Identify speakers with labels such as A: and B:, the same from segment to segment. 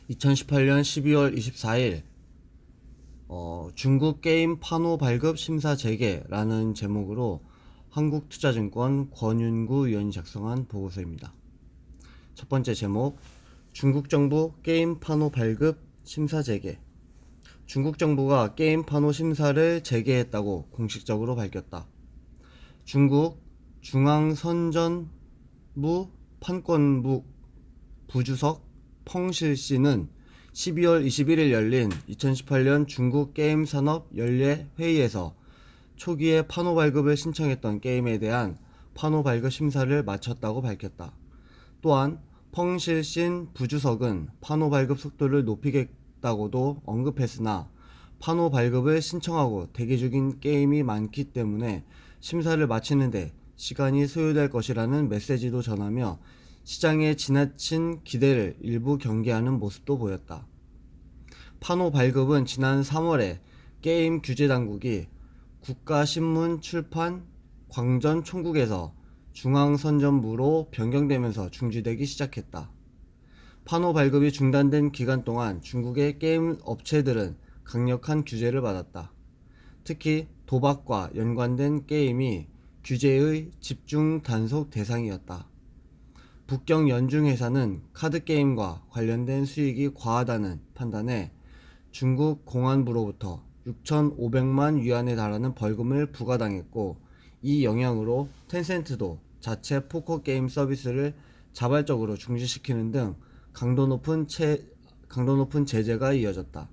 A: 2018년 12월 24일 중국 게임 판호 발급 심사 재개라는 제목으로 한국투자증권 권윤구 위원이 작성한 보고서입니다. 첫 번째 제목, 중국 정부 게임 판호 발급 심사 재개. 중국 정부가 게임 판호 심사를 재개했다고 공식적으로 밝혔다. 중국 중앙선전부 판권부 부주석 펑실씨는 12월 21일 열린 2018년 중국 게임 산업 연례 회의에서 초기에 판호 발급을 신청했던 게임에 대한 판호 발급 심사를 마쳤다고 밝혔다. 또한 펑실신 부주석은 판호 발급 속도를 높이겠다고도 언급했으나 판호 발급을 신청하고 대기 중인 게임이 많기 때문에 심사를 마치는데 시간이 소요될 것이라는 메시지도 전하며 시장에 지나친 기대를 일부 경계하는 모습도 보였다. 판호 발급은 지난 3월에 게임 규제 당국이 국가신문 출판 광전 총국에서 중앙선전부로 변경되면서 중지되기 시작했다. 판호 발급이 중단된 기간 동안 중국의 게임 업체들은 강력한 규제를 받았다. 특히 도박과 연관된 게임이 규제의 집중 단속 대상이었다. 북경 연중회사는 카드게임과 관련된 수익이 과하다는 판단에 중국 공안부로부터 6,500만 위안에 달하는 벌금을 부과당했고, 이 영향으로 텐센트도 자체 포커게임 서비스를 자발적으로 중지시키는 등 강도 높은 제재가 이어졌다.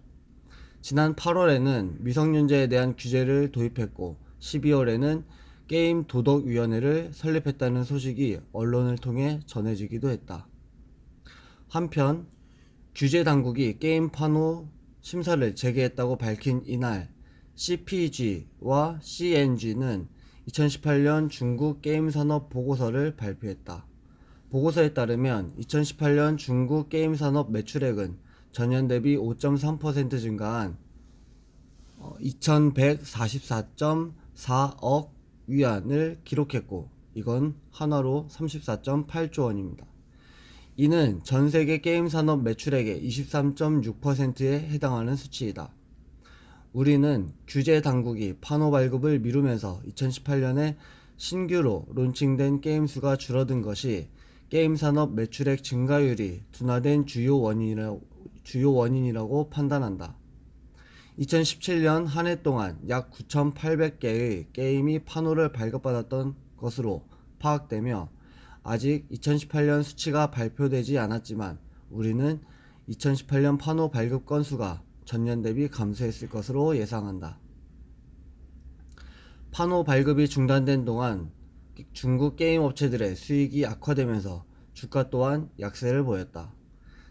A: 지난 8월에는 미성년자에 대한 규제를 도입했고 12월에는 게임 도덕위원회를 설립했다는 소식이 언론을 통해 전해지기도 했다. 한편 규제 당국이 게임 판호 심사를 재개했다고 밝힌 이날 CPG와 CNG는 2018년 중국 게임 산업 보고서를 발표했다. 보고서에 따르면 2018년 중국 게임 산업 매출액은 전년 대비 5.3% 증가한 2144.4억 위안을 기록했고, 이건 한화로 34.8조 원입니다. 이는 전세계 게임 산업 매출액의 23.6%에 해당하는 수치이다. 우리는 규제 당국이 판호 발급을 미루면서 2018년에 신규로 론칭된 게임 수가 줄어든 것이 게임 산업 매출액 증가율이 둔화된 주요 원인이라고 판단한다. 2017년 한 해 동안 약 9,800개의 게임이 판호를 발급받았던 것으로 파악되며, 아직 2018년 수치가 발표되지 않았지만 우리는 2018년 판호 발급 건수가 전년 대비 감소했을 것으로 예상한다. 판호 발급이 중단된 동안 중국 게임 업체들의 수익이 악화되면서 주가 또한 약세를 보였다.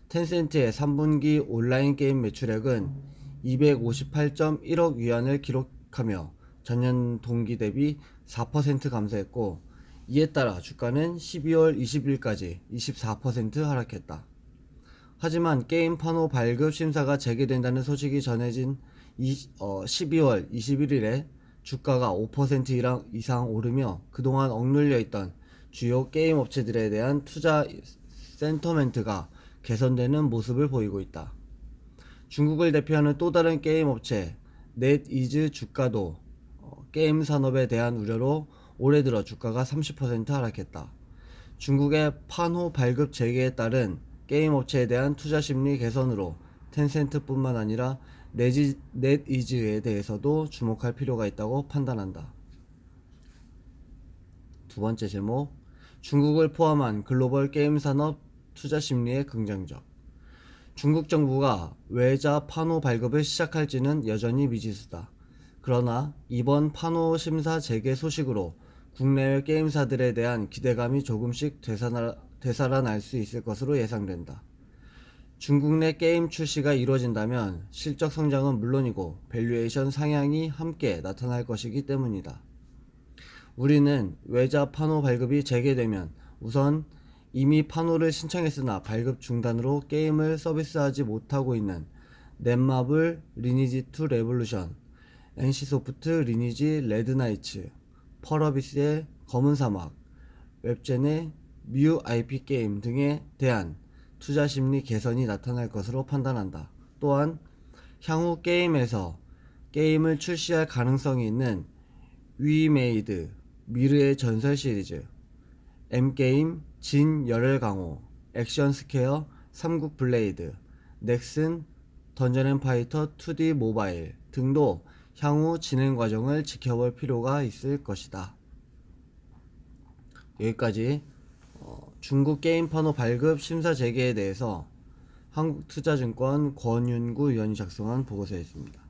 A: 텐센트의 3분기 온라인 게임 매출액은 258.1억 위안을 기록하며 전년 동기 대비 4% 감소했고, 이에 따라 주가는 12월 20일까지 24% 하락했다. 하지만 게임 판호 발급 심사가 재개된다는 소식이 전해진 12월 21일에 주가가 5% 이상 오르며 그동안 억눌려 있던 주요 게임 업체들에 대한 투자 센터멘트가 개선되는 모습을 보이고 있다. 중국을 대표하는 또 다른 게임 업체 넷이즈 주가도 게임 산업에 대한 우려로 올해 들어 주가가 30% 하락했다. 중국의 판호 발급 재개에 따른 게임 업체에 대한 투자 심리 개선으로 텐센트뿐만 아니라 넷이즈에 대해서도 주목할 필요가 있다고 판단한다. 두 번째 제목, 중국을 포함한 글로벌 게임 산업 투자 심리에 긍정적. 중국 정부가 외자 판호 발급을 시작할지는 여전히 미지수다. 그러나 이번 판호 심사 재개 소식으로 국내외 게임사들에 대한 기대감이 조금씩 되살아날 수 있을 것으로 예상된다. 중국 내 게임 출시가 이루어진다면 실적 성장은 물론이고 밸류에이션 상향이 함께 나타날 것이기 때문이다. 우리는 외자 판호 발급이 재개되면 우선 이미 판호를 신청했으나 발급 중단으로 게임을 서비스하지 못하고 있는 넷마블 리니지2 레볼루션, NC소프트 리니지 레드나이츠, 펄어비스의 검은 사막, 웹젠의 뮤 IP 게임 등에 대한 투자 심리 개선이 나타날 것으로 판단한다. 또한 향후 게임에서 게임을 출시할 가능성이 있는 위메이드, 미르의 전설 시리즈, M게임, 진 열혈 강호, 액션 스퀘어, 삼국 블레이드, 넥슨, 던전앤파이터 2D 모바일 등도 향후 진행 과정을 지켜볼 필요가 있을 것이다. 여기까지 중국 게임 판호 발급 심사 재개에 대해서 한국투자증권 권윤구 위원이 작성한 보고서였습니다.